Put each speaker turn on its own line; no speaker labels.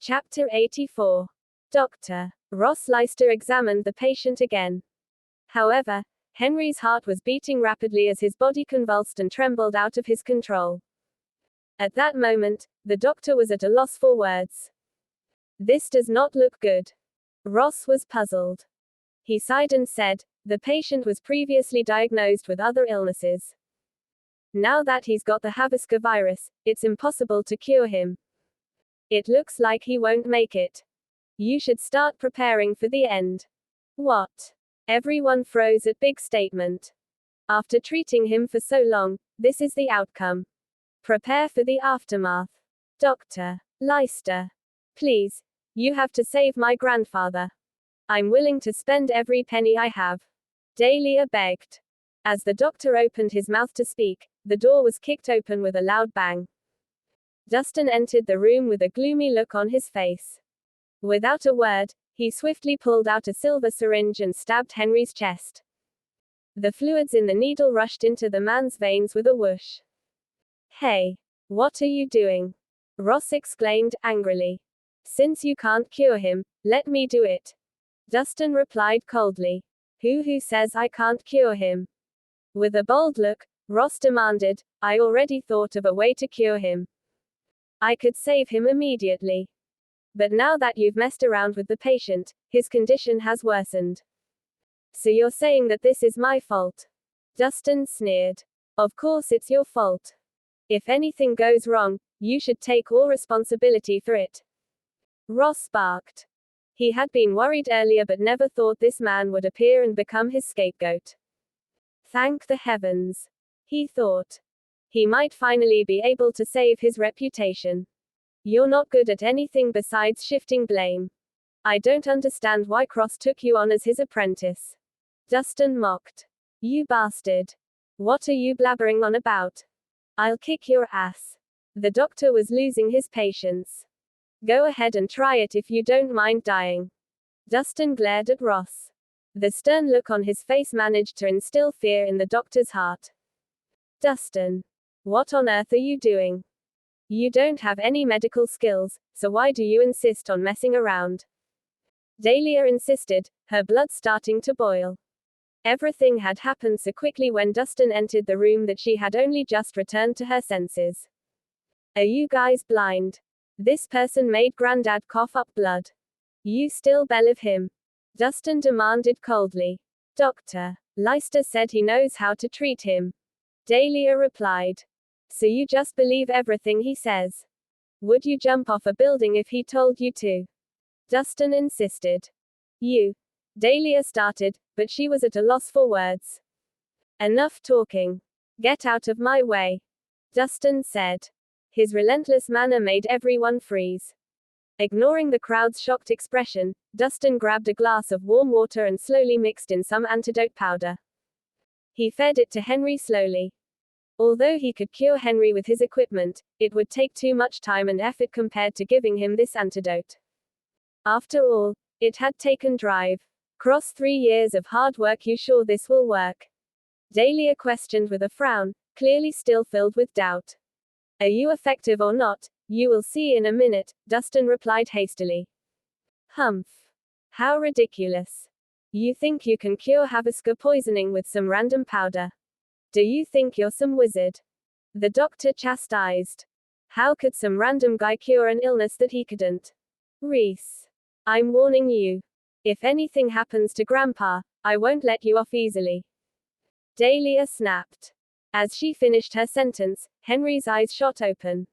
Chapter 84. Dr. Ross Leicester examined the patient again. However, Henry's heart was beating rapidly as his body convulsed and trembled out of his control. At that moment, the doctor was at a loss for words. This does not look good. Ross was puzzled. He sighed and said, the patient was previously diagnosed with other illnesses. Now that he's got the Haviska virus, it's impossible to cure him. It looks like he won't make it. You should start preparing for the end. What? Everyone froze at big statement. After treating him for so long, this is the outcome. Prepare for the aftermath. Dr. Leicester. Please. You have to save my grandfather. I'm willing to spend every penny I have. Dahlia begged. As the doctor opened his mouth to speak, the door was kicked open with a loud bang. Dustin entered the room with a gloomy look on his face. Without a word, he swiftly pulled out a silver syringe and stabbed Henry's chest. The fluids in the needle rushed into the man's veins with a whoosh. Hey! What are you doing? Ross exclaimed, angrily. Since you can't cure him, let me do it. Dustin replied coldly. Who says I can't cure him? With a bold look, Ross demanded, I already thought of a way to cure him. I could save him immediately. But now that you've messed around with the patient, his condition has worsened. So you're saying that this is my fault? Dustin sneered. Of course it's your fault. If anything goes wrong, you should take all responsibility for it. Ross barked. He had been worried earlier but never thought this man would appear and become his scapegoat. Thank the heavens. He thought. He might finally be able to save his reputation. You're not good at anything besides shifting blame. I don't understand why Cross took you on as his apprentice. Dustin mocked. You bastard. What are you blabbering on about? I'll kick your ass. The doctor was losing his patience. Go ahead and try it if you don't mind dying. Dustin glared at Ross. The stern look on his face managed to instill fear in the doctor's heart. Dustin. What on earth are you doing? You don't have any medical skills, so why do you insist on messing around? Dahlia insisted, her blood starting to boil. Everything had happened so quickly when Dustin entered the room that she had only just returned to her senses. Are you guys blind? This person made Grandad cough up blood. You still believe him? Dustin demanded coldly. Dr. Leicester said he knows how to treat him. Dahlia replied. So you just believe everything he says? Would you jump off a building if he told you to? Dustin insisted. You. Dahlia started, but she was at a loss for words. Enough talking. Get out of my way. Dustin said. His relentless manner made everyone freeze. Ignoring the crowd's shocked expression, Dustin grabbed a glass of warm water and slowly mixed in some antidote powder. He fed it to Henry slowly. Although he could cure Henry with his equipment, it would take too much time and effort compared to giving him this antidote. After all, it had taken drive. Cross 3 years of hard work. You sure this will work? Dahlia questioned with a frown, clearly still filled with doubt. Are you effective or not? You will see in a minute, Dustin replied hastily. Humph. How ridiculous. You think you can cure Haviska poisoning with some random powder? Do you think you're some wizard? The doctor chastised. How could some random guy cure an illness that he couldn't? Rhys. I'm warning you. If anything happens to Grandpa, I won't let you off easily. Dahlia snapped. As she finished her sentence, Henry's eyes shot open.